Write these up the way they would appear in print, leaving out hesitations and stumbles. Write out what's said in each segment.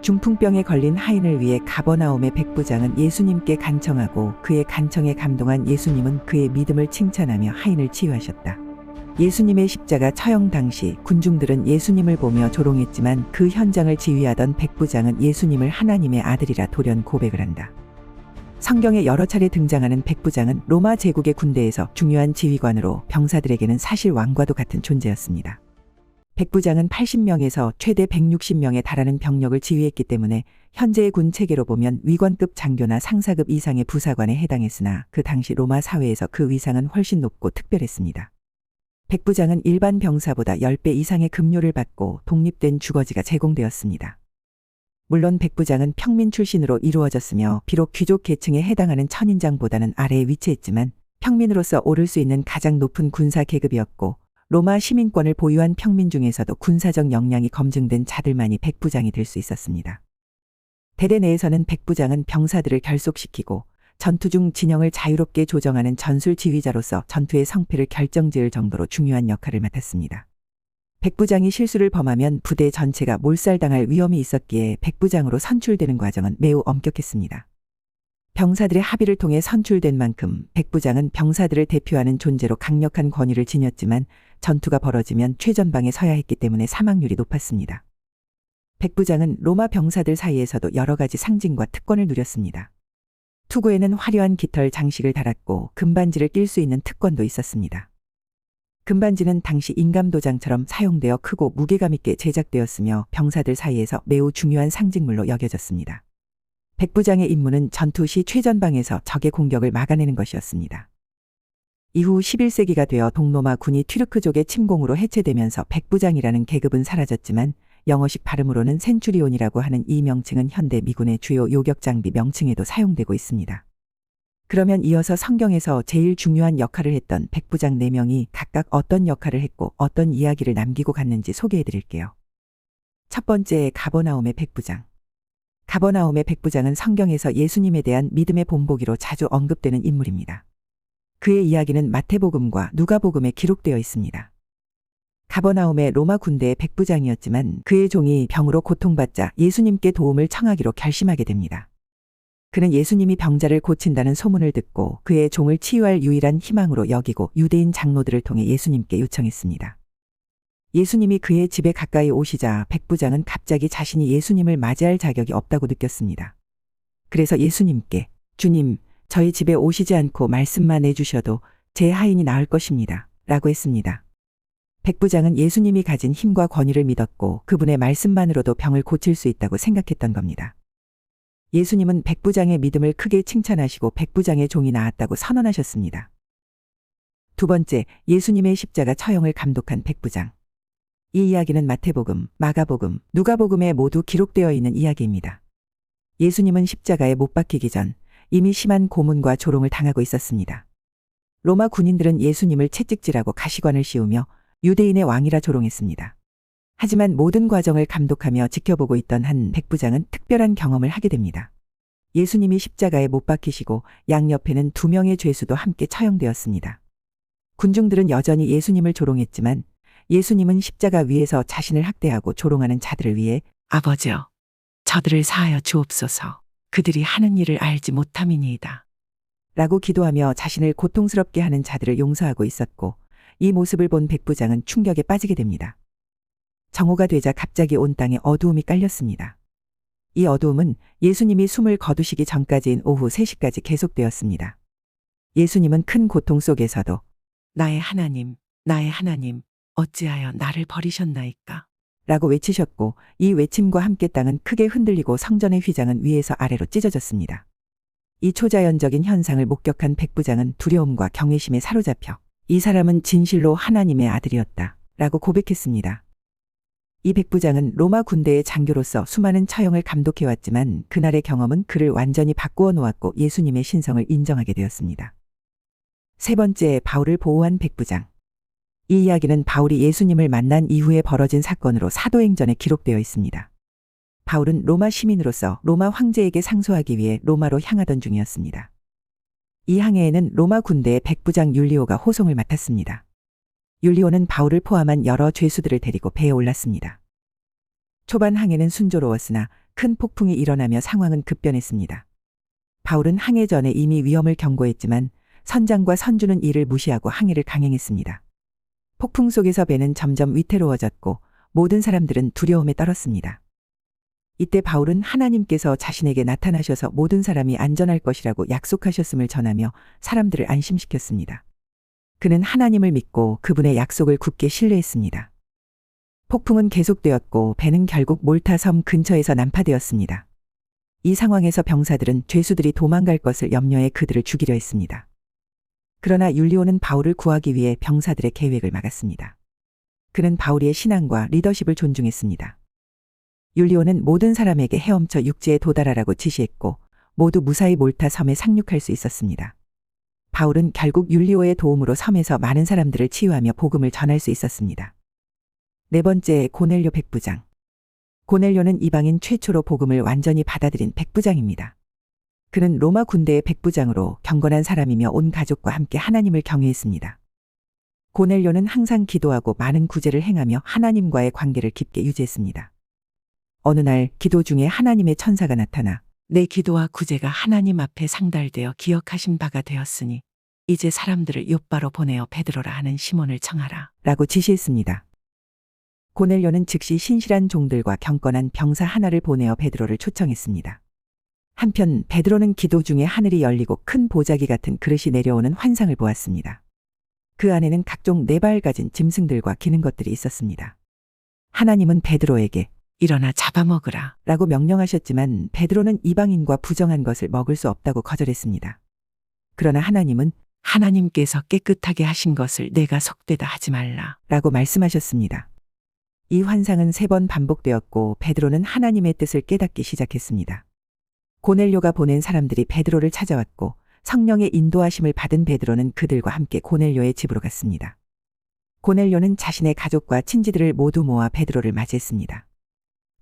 중풍병에 걸린 하인을 위해 가버나움의 백부장은 예수님께 간청하고 그의 간청에 감동한 예수님은 그의 믿음을 칭찬하며 하인을 치유하셨다. 예수님의 십자가 처형 당시 군중들은 예수님을 보며 조롱했지만 그 현장을 지휘하던 백부장은 예수님을 하나님의 아들이라 돌연 고백을 한다. 성경에 여러 차례 등장하는 백부장은 로마 제국의 군대에서 중요한 지휘관으로 병사들에게는 사실 왕과도 같은 존재였습니다. 백부장은 80명에서 최대 160명에 달하는 병력을 지휘했기 때문에 현재의 군 체계로 보면 위관급 장교나 상사급 이상의 부사관에 해당했으나 그 당시 로마 사회에서 그 위상은 훨씬 높고 특별했습니다. 백부장은 일반 병사보다 10배 이상의 급료를 받고 독립된 주거지가 제공되었습니다. 물론 백부장은 평민 출신으로 이루어졌으며 비록 귀족 계층에 해당하는 천인장보다는 아래에 위치했지만 평민으로서 오를 수 있는 가장 높은 군사 계급이었고 로마 시민권을 보유한 평민 중에서도 군사적 역량이 검증된 자들만이 백부장이 될 수 있었습니다. 대대 내에서는 백부장은 병사들을 결속시키고 전투 중 진영을 자유롭게 조정하는 전술 지휘자로서 전투의 성패를 결정지을 정도로 중요한 역할을 맡았습니다. 백부장이 실수를 범하면 부대 전체가 몰살당할 위험이 있었기에 백부장으로 선출되는 과정은 매우 엄격했습니다. 병사들의 합의를 통해 선출된 만큼 백부장은 병사들을 대표하는 존재로 강력한 권위를 지녔지만 전투가 벌어지면 최전방에 서야 했기 때문에 사망률이 높았습니다. 백부장은 로마 병사들 사이에서도 여러 가지 상징과 특권을 누렸습니다. 투구에는 화려한 깃털 장식을 달았고 금반지를 낄 수 있는 특권도 있었습니다. 금반지는 당시 인감도장처럼 사용되어 크고 무게감 있게 제작되었으며 병사들 사이에서 매우 중요한 상징물로 여겨졌습니다. 백부장의 임무는 전투 시 최전방에서 적의 공격을 막아내는 것이었습니다. 이후 11세기가 되어 동로마 군이 튀르크족의 침공으로 해체되면서 백부장이라는 계급은 사라졌지만 영어식 발음으로는 센추리온이라고 하는 이 명칭은 현대 미군의 주요 요격 장비 명칭에도 사용되고 있습니다. 그러면 이어서 성경에서 제일 중요한 역할을 했던 백부장 4명이 각각 어떤 역할을 했고 어떤 이야기를 남기고 갔는지 소개해 드릴게요. 첫 번째, 가버나움의 백부장. 가버나움의 백부장은 성경에서 예수님에 대한 믿음의 본보기로 자주 언급되는 인물입니다. 그의 이야기는 마태복음과 누가복음에 기록되어 있습니다. 가버나움의 로마 군대의 백부장이었지만 그의 종이 병으로 고통받자 예수님께 도움을 청하기로 결심하게 됩니다. 그는 예수님이 병자를 고친다는 소문을 듣고 그의 종을 치유할 유일한 희망으로 여기고 유대인 장로들을 통해 예수님께 요청했습니다. 예수님이 그의 집에 가까이 오시자 백부장은 갑자기 자신이 예수님을 맞이할 자격이 없다고 느꼈습니다. 그래서 예수님께 주님, 저희 집에 오시지 않고 말씀만 해주셔도 제 하인이 나을 것입니다. 라고 했습니다. 백부장은 예수님이 가진 힘과 권위를 믿었고 그분의 말씀만으로도 병을 고칠 수 있다고 생각했던 겁니다. 예수님은 백부장의 믿음을 크게 칭찬하시고 백부장의 종이 나았다고 선언하셨습니다. 두 번째, 예수님의 십자가 처형을 감독한 백부장. 이 이야기는 마태복음, 마가복음, 누가복음에 모두 기록되어 있는 이야기입니다. 예수님은 십자가에 못 박히기 전 이미 심한 고문과 조롱을 당하고 있었습니다. 로마 군인들은 예수님을 채찍질하고 가시관을 씌우며 유대인의 왕이라 조롱했습니다. 하지만 모든 과정을 감독하며 지켜보고 있던 한 백부장은 특별한 경험을 하게 됩니다. 예수님이 십자가에 못 박히시고 양옆에는 2명의 죄수도 함께 처형되었습니다. 군중들은 여전히 예수님을 조롱했지만 예수님은 십자가 위에서 자신을 학대하고 조롱하는 자들을 위해 아버지여, 저들을 사하여 주옵소서. 그들이 하는 일을 알지 못함이니이다. 라고 기도하며 자신을 고통스럽게 하는 자들을 용서하고 있었고 이 모습을 본 백부장은 충격에 빠지게 됩니다. 정오가 되자 갑자기 온 땅에 어두움이 깔렸습니다. 이 어두움은 예수님이 숨을 거두시기 전까지인 오후 3시까지 계속되었습니다. 예수님은 큰 고통 속에서도 나의 하나님, 나의 하나님, 어찌하여 나를 버리셨나이까? 라고 외치셨고 이 외침과 함께 땅은 크게 흔들리고 성전의 휘장은 위에서 아래로 찢어졌습니다. 이 초자연적인 현상을 목격한 백부장은 두려움과 경외심에 사로잡혀 이 사람은 진실로 하나님의 아들이었다 라고 고백했습니다. 이 백부장은 로마 군대의 장교로서 수많은 처형을 감독해왔지만 그날의 경험은 그를 완전히 바꾸어 놓았고 예수님의 신성을 인정하게 되었습니다. 세 번째, 바울을 보호한 백부장. 이 이야기는 바울이 예수님을 만난 이후에 벌어진 사건으로 사도행전에 기록되어 있습니다. 바울은 로마 시민으로서 로마 황제에게 상소하기 위해 로마로 향하던 중이었습니다. 이 항해에는 로마 군대의 백부장 율리오가 호송을 맡았습니다. 율리오는 바울을 포함한 여러 죄수들을 데리고 배에 올랐습니다. 초반 항해는 순조로웠으나 큰 폭풍이 일어나며 상황은 급변했습니다. 바울은 항해 전에 이미 위험을 경고했지만 선장과 선주는 이를 무시하고 항해를 강행했습니다. 폭풍 속에서 배는 점점 위태로워졌고 모든 사람들은 두려움에 떨었습니다. 이때 바울은 하나님께서 자신에게 나타나셔서 모든 사람이 안전할 것이라고 약속하셨음을 전하며 사람들을 안심시켰습니다. 그는 하나님을 믿고 그분의 약속을 굳게 신뢰했습니다. 폭풍은 계속되었고 배는 결국 몰타 섬 근처에서 난파되었습니다. 이 상황에서 병사들은 죄수들이 도망갈 것을 염려해 그들을 죽이려 했습니다. 그러나 율리오는 바울을 구하기 위해 병사들의 계획을 막았습니다. 그는 바울의 신앙과 리더십을 존중했습니다. 율리오는 모든 사람에게 헤엄쳐 육지에 도달하라고 지시했고 모두 무사히 몰타 섬에 상륙할 수 있었습니다. 바울은 결국 율리오의 도움으로 섬에서 많은 사람들을 치유하며 복음을 전할 수 있었습니다. 네 번째, 고넬료 백부장. 고넬료는 이방인 최초로 복음을 완전히 받아들인 백부장입니다. 그는 로마 군대의 백부장으로 경건한 사람이며 온 가족과 함께 하나님을 경외했습니다. 고넬료는 항상 기도하고 많은 구제를 행하며 하나님과의 관계를 깊게 유지했습니다. 어느 날 기도 중에 하나님의 천사가 나타나 내 기도와 구제가 하나님 앞에 상달되어 기억하신 바가 되었으니 이제 사람들을 욥바로 보내어 베드로라 하는 시몬을 청하라 라고 지시했습니다. 고넬료는 즉시 신실한 종들과 경건한 병사 하나를 보내어 베드로를 초청했습니다. 한편 베드로는 기도 중에 하늘이 열리고 큰 보자기 같은 그릇이 내려오는 환상을 보았습니다. 그 안에는 각종 4발 가진 짐승들과 기는 것들이 있었습니다. 하나님은 베드로에게 일어나 잡아먹으라 라고 명령하셨지만 베드로는 이방인과 부정한 것을 먹을 수 없다고 거절했습니다. 그러나 하나님은 하나님께서 깨끗하게 하신 것을 내가 속되다 하지 말라 라고 말씀하셨습니다. 이 환상은 3번 반복되었고 베드로는 하나님의 뜻을 깨닫기 시작했습니다. 고넬료가 보낸 사람들이 베드로를 찾아왔고 성령의 인도하심을 받은 베드로는 그들과 함께 고넬료의 집으로 갔습니다. 고넬료는 자신의 가족과 친지들을 모두 모아 베드로를 맞이했습니다.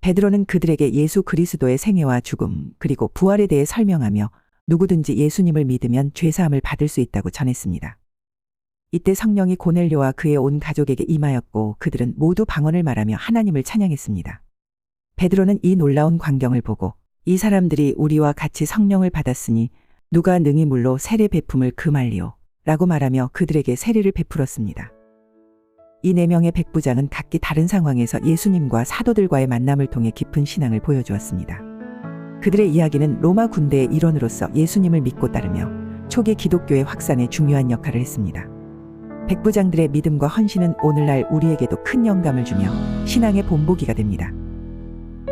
베드로는 그들에게 예수 그리스도의 생애와 죽음 그리고 부활에 대해 설명하며 누구든지 예수님을 믿으면 죄사함을 받을 수 있다고 전했습니다. 이때 성령이 고넬료와 그의 온 가족에게 임하였고 그들은 모두 방언을 말하며 하나님을 찬양했습니다. 베드로는 이 놀라운 광경을 보고 이 사람들이 우리와 같이 성령을 받았으니 누가 능히 물로 세례 베품을 금할리오 라고 말하며 그들에게 세례를 베풀었습니다. 이 4명의 백부장은 각기 다른 상황에서 예수님과 사도들과의 만남을 통해 깊은 신앙을 보여주었습니다. 그들의 이야기는 로마 군대의 일원으로서 예수님을 믿고 따르며 초기 기독교의 확산에 중요한 역할을 했습니다. 백부장들의 믿음과 헌신은 오늘날 우리에게도 큰 영감을 주며 신앙의 본보기가 됩니다.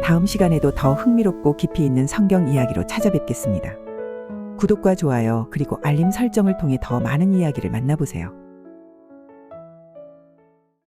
다음 시간에도 더 흥미롭고 깊이 있는 성경 이야기로 찾아뵙겠습니다. 구독과 좋아요 그리고 알림 설정을 통해 더 많은 이야기를 만나보세요.